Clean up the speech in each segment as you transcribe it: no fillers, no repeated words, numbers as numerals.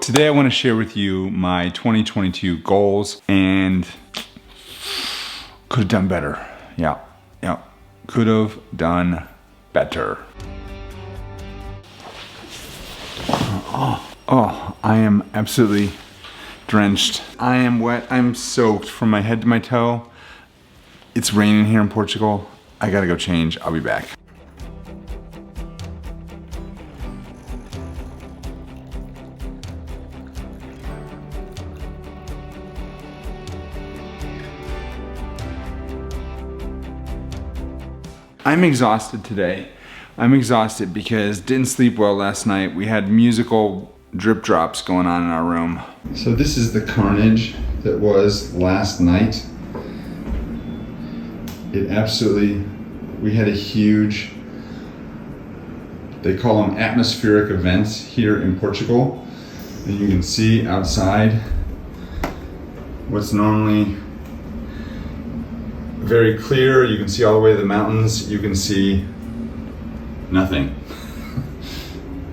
Today I want to share with you my 2022 goals, and could have done better. Yeah, could have done better. Oh, I am absolutely drenched. I am wet, I'm soaked from my head to my toe. It's raining here in Portugal. I gotta go change, I'll be back. I'm exhausted today. I'm exhausted because didn't sleep well last night. We had musical drip drops going on in our room. So this is the carnage that was last night. It absolutely, we had a huge, they call them atmospheric events here in Portugal. And you can see outside what's normally very clear. You can see all the way to the mountains. You can see nothing.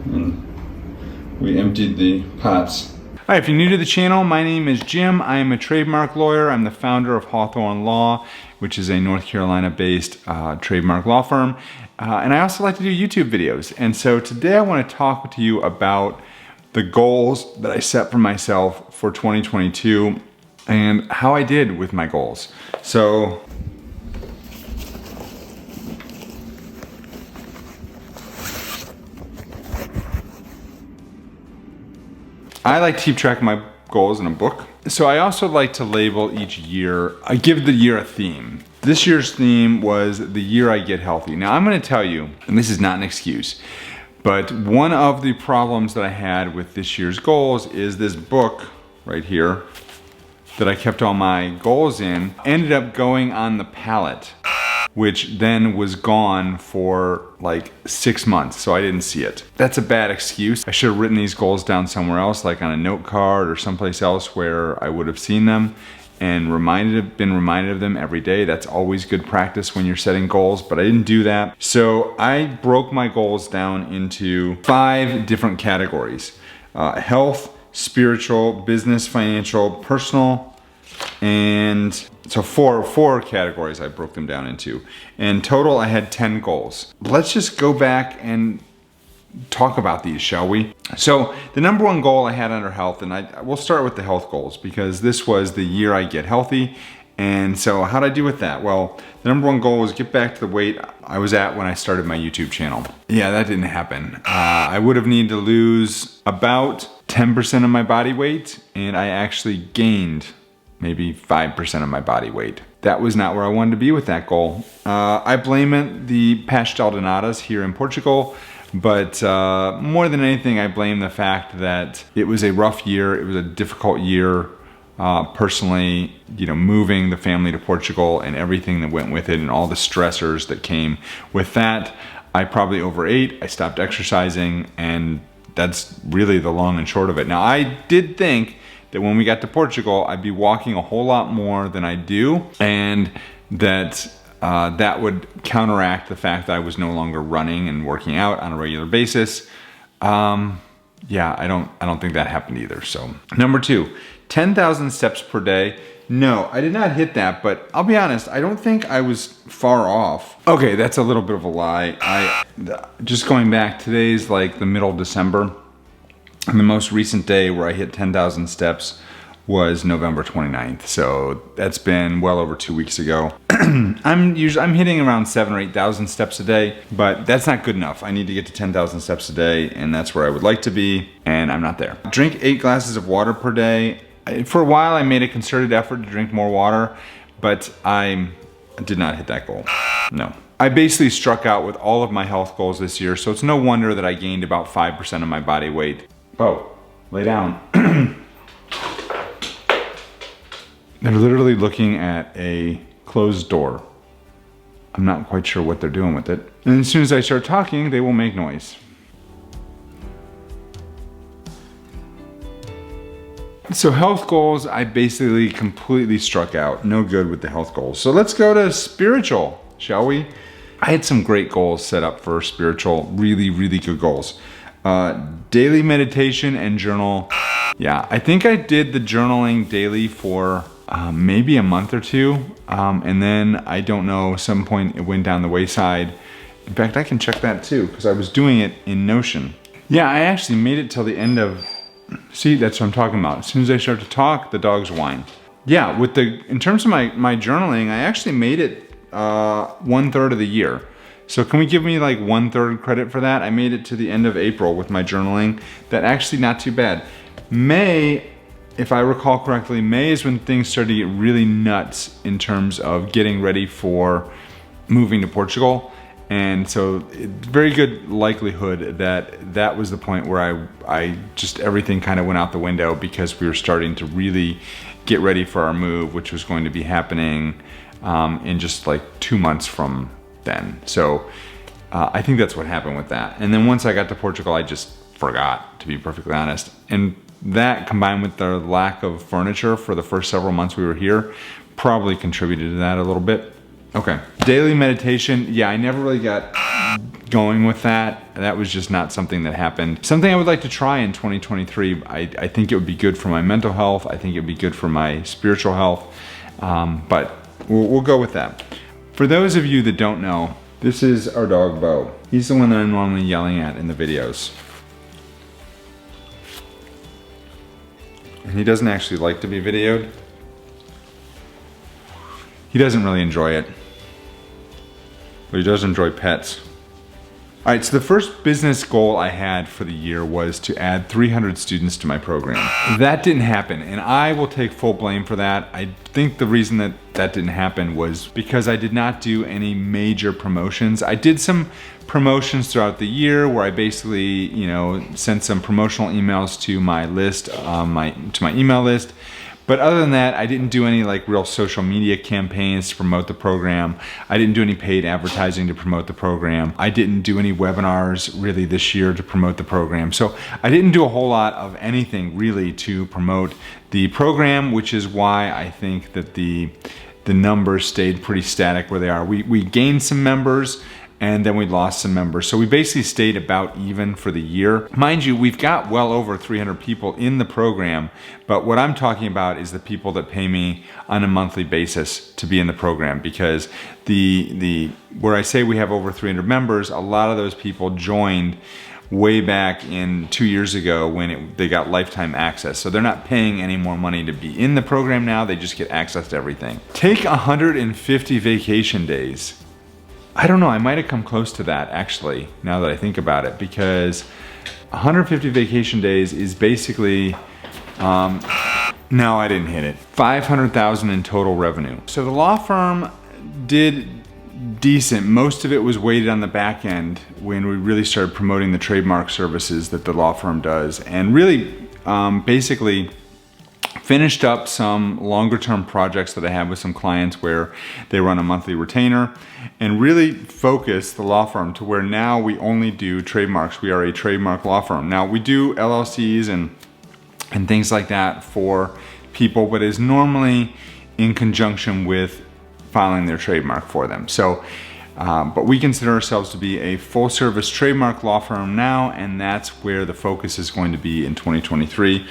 And we emptied the pots. All right, if you're new to the channel, my name is Jim. I am a trademark lawyer. I'm the founder of Hawthorn Law, which is a North Carolina-based trademark law firm. And I also like to do YouTube videos. And so today I want to talk to you about the goals that I set for myself for 2022 and how I did with my goals. So, I like to keep track of my goals in a book. So I also like to label each year, I give the year a theme. This year's theme was the year I get healthy. Now I'm gonna tell you, and this is not an excuse, but one of the problems that I had with this year's goals is this book right here that I kept all my goals in, ended up going on the pallet, which then was gone for like 6 months, so I didn't see it. That's a bad excuse. I should have written these goals down somewhere else, like on a note card or someplace else where I would have seen them and been reminded of them every day. That's always good practice when you're setting goals, but I didn't do that. So I broke my goals down into 5 different categories. Health, spiritual, business, financial, personal, and so four categories I broke them down into. In total, I had 10 goals. Let's just go back and talk about these, shall we? So the number one goal I had under health, and we'll start with the health goals because this was the year I get healthy. And so how'd I do with that? Well, the number one goal was get back to the weight I was at when I started my YouTube channel. Yeah, that didn't happen. I would have needed to lose about 10% of my body weight, and I actually gained maybe 5% of my body weight. That was not where I wanted to be with that goal. I blame it the pastel de nadas here in Portugal, but more than anything, I blame the fact that it was a rough year. It was a difficult year. Personally, moving the family to Portugal and everything that went with it and all the stressors that came with that. I probably overate, I stopped exercising, and that's really the long and short of it. Now, I did think that when we got to Portugal, I'd be walking a whole lot more than I do, and that that would counteract the fact that I was no longer running and working out on a regular basis. Yeah, I don't think that happened either. So, number 2, 10,000 steps per day. No, I did not hit that, but I'll be honest, I don't think I was far off. Okay, that's a little bit of a lie. Just going back, today's like the middle of December, and the most recent day where I hit 10,000 steps was November 29th. So that's been well over 2 weeks ago. I'm hitting around 7,000 or 8,000 steps a day, but that's not good enough. I need to get to 10,000 steps a day, and that's where I would like to be, and I'm not there. Drink 8 glasses of water per day. For a while, I made a concerted effort to drink more water, but I did not hit that goal. No. I basically struck out with all of my health goals this year, so it's no wonder that I gained about 5% of my body weight. Oh, lay down. They're literally looking at a closed door. I'm not quite sure what they're doing with it. And as soon as I start talking, they will make noise. So health goals, I basically completely struck out. No good with the health goals. So let's go to spiritual, shall we? I had some great goals set up for spiritual, really, really good goals. Daily meditation and journal Yeah, I think I did the journaling daily for maybe a month or two. And then I don't know, some point it went down the wayside. In fact, I can check that too, because I was doing it in Notion. Yeah, I actually made it till the end of, see, that's what I'm talking about. As soon as I start to talk, the dogs whine. Yeah, in terms of my journaling, I actually made it 1/3 of the year. So can we give me like 1/3 credit for that? I made it to the end of April with my journaling. That actually not too bad. May, if I recall correctly, May is when things started to get really nuts in terms of getting ready for moving to Portugal. And so very good likelihood that that was the point where I just, everything kind of went out the window, because we were starting to really get ready for our move, which was going to be happening in just like 2 months from then. So I think that's what happened with that. And then once I got to Portugal, I just forgot, to be perfectly honest. And that, combined with the lack of furniture for the first several months we were here, probably contributed to that a little bit. Okay, daily meditation. Yeah, I never really got going with that. That was just not something that happened. Something I would like to try in 2023. I think it would be good for my mental health. I think it would be good for my spiritual health. But we'll go with that. For those of you that don't know, this is our dog, Bo. He's the one that I'm normally yelling at in the videos. And he doesn't actually like to be videoed. He doesn't really enjoy it, but he does enjoy pets. All right, so the first business goal I had for the year was to add 300 students to my program. That didn't happen, and I will take full blame for that. I think the reason that that didn't happen was because I did not do any major promotions. I did some promotions throughout the year where I basically, sent some promotional emails to my list, to my email list. But other than that, I didn't do any like real social media campaigns to promote the program. I didn't do any paid advertising to promote the program. I didn't do any webinars really this year to promote the program. So I didn't do a whole lot of anything really to promote the program, which is why I think that the numbers stayed pretty static where they are. We gained some members, and then we lost some members. So we basically stayed about even for the year. Mind you, we've got well over 300 people in the program, but what I'm talking about is the people that pay me on a monthly basis to be in the program, because where I say we have over 300 members, a lot of those people joined way back in 2 years ago when they got lifetime access. So they're not paying any more money to be in the program now, they just get access to everything. Take 150 vacation days. I don't know, I might have come close to that actually, now that I think about it, because 150 vacation days is basically, no, I didn't hit it. 500,000 in total revenue. So the law firm did decent. Most of it was weighted on the back end when we really started promoting the trademark services that the law firm does, and really basically finished up some longer term projects that I have with some clients where they run a monthly retainer, and really focus the law firm to where now we only do trademarks. We are a trademark law firm. Now we do LLCs and things like that for people, but is normally in conjunction with filing their trademark for them. So, but we consider ourselves to be a full service trademark law firm now, and that's where the focus is going to be in 2023.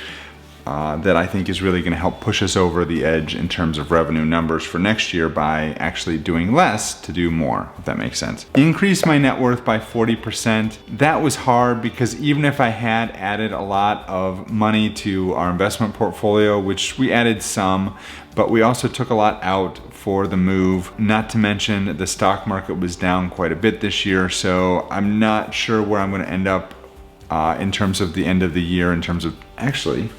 That I think is really going to help push us over the edge in terms of revenue numbers for next year by actually doing less to do more, if that makes sense. Increase my net worth by 40%. That was hard because even if I had added a lot of money to our investment portfolio, which we added some, but we also took a lot out for the move. Not to mention the stock market was down quite a bit this year, so I'm not sure where I'm going to end up in terms of the end of the year, in terms of actually,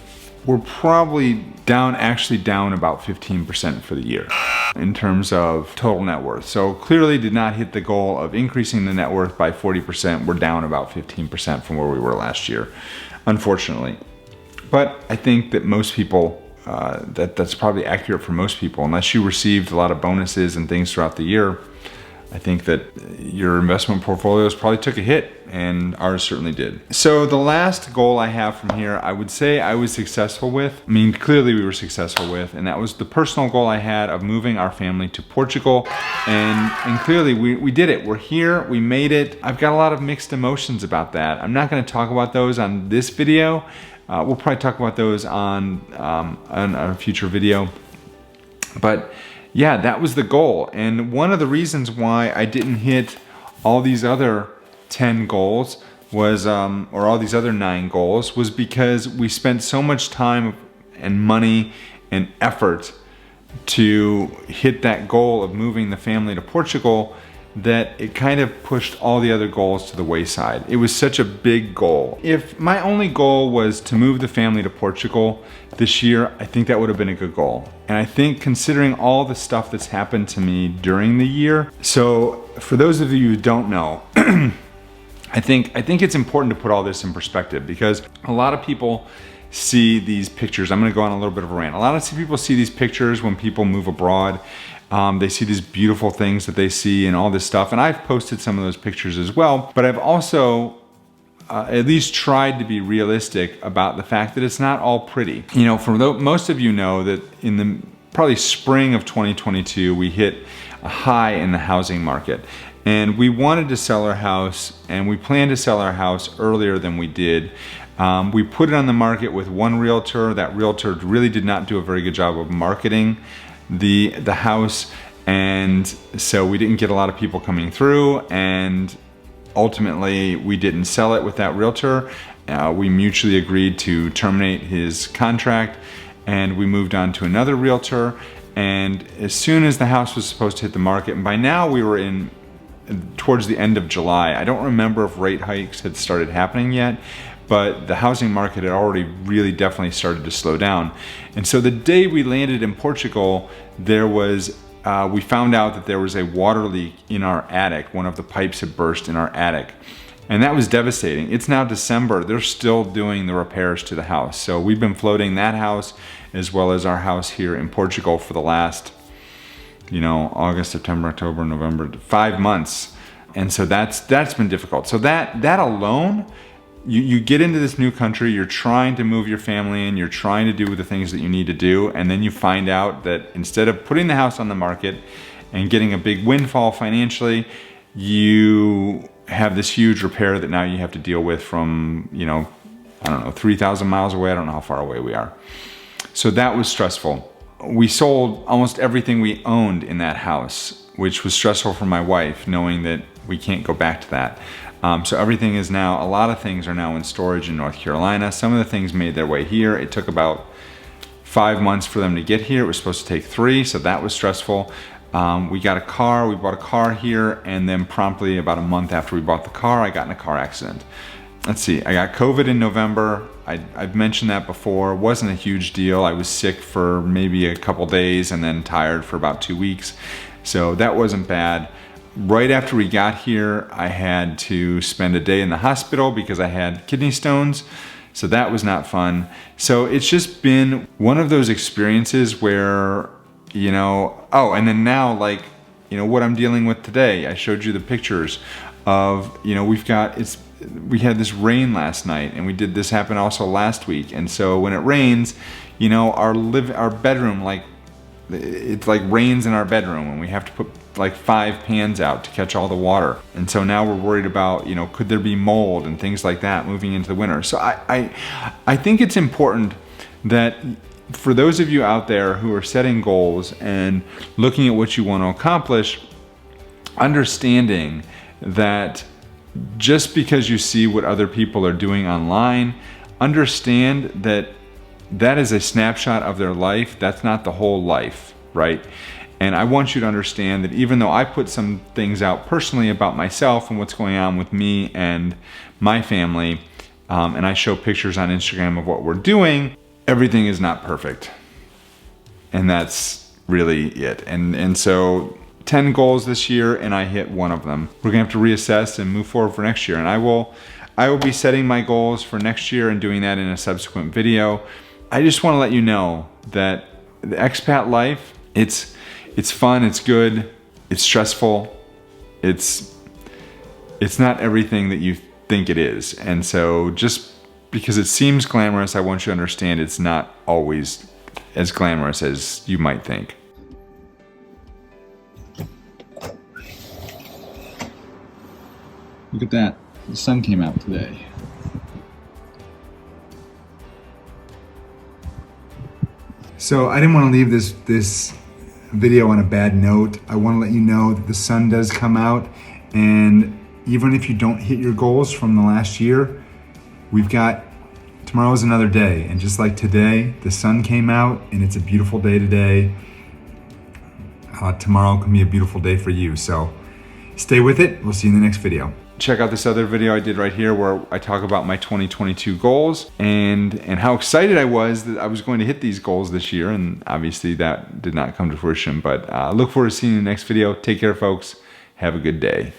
we're probably down about 15% for the year in terms of total net worth. So clearly did not hit the goal of increasing the net worth by 40%. We're down about 15% from where we were last year, unfortunately. But I think that most people, that's probably accurate for most people, unless you received a lot of bonuses and things throughout the year. I think that your investment portfolios probably took a hit, and ours certainly did. So the last goal I have from here, I would say I was successful with. I mean, clearly we were successful with, and that was the personal goal I had of moving our family to Portugal. And clearly we did it. We're here, we made it. I've got a lot of mixed emotions about that. I'm not gonna talk about those on this video, We'll probably talk about those on a future video. But yeah, that was the goal. And one of the reasons why I didn't hit all these other 10 goals was, or all these other 9 goals, was because we spent so much time and money and effort to hit that goal of moving the family to Portugal that it kind of pushed all the other goals to the wayside. It was such a big goal. If my only goal was to move the family to Portugal this year, I think that would have been a good goal. And I think considering all the stuff that's happened to me during the year, so for those of you who don't know, I think it's important to put all this in perspective, because a lot of people see these pictures. I'm gonna go on a little bit of a rant. A lot of people see these pictures when people move abroad. They see these beautiful things that they see and all this stuff. And I've posted some of those pictures as well, but I've also at least tried to be realistic about the fact that it's not all pretty. You know, most of you know that in the probably spring of 2022, we hit a high in the housing market. And we wanted to sell our house, and we planned to sell our house earlier than we did. We put it on the market with one realtor. That realtor really did not do a very good job of marketing the house, and so we didn't get a lot of people coming through, and ultimately we didn't sell it with that realtor. We mutually agreed to terminate his contract, and we moved on to another realtor. And as soon as the house was supposed to hit the market, and by now we were towards the end of July. I don't remember if rate hikes had started happening yet, but the housing market had already really definitely started to slow down. And so the day we landed in Portugal, we found out that there was a water leak in our attic. One of the pipes had burst in our attic. And that was devastating. It's now December. They're still doing the repairs to the house. So we've been floating that house as well as our house here in Portugal for the last, August, September, October, November, 5 months. And so that's been difficult. So that alone, you get into this new country, you're trying to move your family in, you're trying to do the things that you need to do, and then you find out that instead of putting the house on the market and getting a big windfall financially, you have this huge repair that now you have to deal with from, 3,000 miles away. I don't know how far away we are. So that was stressful. We sold almost everything we owned in that house, which was stressful for my wife, knowing that we can't go back to that. So everything is now, a lot of things are now in storage in North Carolina. Some of the things made their way here. It took about 5 months for them to get here. It was supposed to take 3, so that was stressful. We bought a car here, and then promptly about a month after we bought the car, I got in a car accident. Let's see, I got COVID in November. I've mentioned that before. It wasn't a huge deal. I was sick for maybe a couple days and then tired for about 2 weeks. So that wasn't bad. Right after we got here, I had to spend a day in the hospital because I had kidney stones. So that was not fun. So it's just been one of those experiences where, and then now, what I'm dealing with today. I showed you the pictures of, we had this rain last night, and this happened also last week. And so when it rains, our bedroom, it's like rains in our bedroom, and we have to put 5 pans out to catch all the water. And so now we're worried about, could there be mold and things like that moving into the winter. So I think it's important that for those of you out there who are setting goals and looking at what you want to accomplish, understanding that just because you see what other people are doing online, understand that that is a snapshot of their life. That's not the whole life, right? And I want you to understand that even though I put some things out personally about myself and what's going on with me and my family, and I show pictures on Instagram of what we're doing, everything is not perfect. And that's really it. And so 10 goals this year, and I hit one of them. We're gonna have to reassess and move forward for next year. And I will be setting my goals for next year and doing that in a subsequent video. I just wanna let you know that the expat life, it's fun, it's good, it's stressful, it's not everything that you think it is. And so just because it seems glamorous, I want you to understand it's not always as glamorous as you might think. Look at that, the sun came out today. So I didn't want to leave this video on a bad note. I want to let you know that the sun does come out, and even if you don't hit your goals from the last year, tomorrow is another day. And just like today, the sun came out and it's a beautiful day today. Tomorrow can be a beautiful day for you. So stay with it. We'll see you in the next video. Check out this other video I did right here where I talk about my 2022 goals and how excited I was that I was going to hit these goals this year. And obviously that did not come to fruition, but look forward to seeing you in the next video. Take care, folks. Have a good day.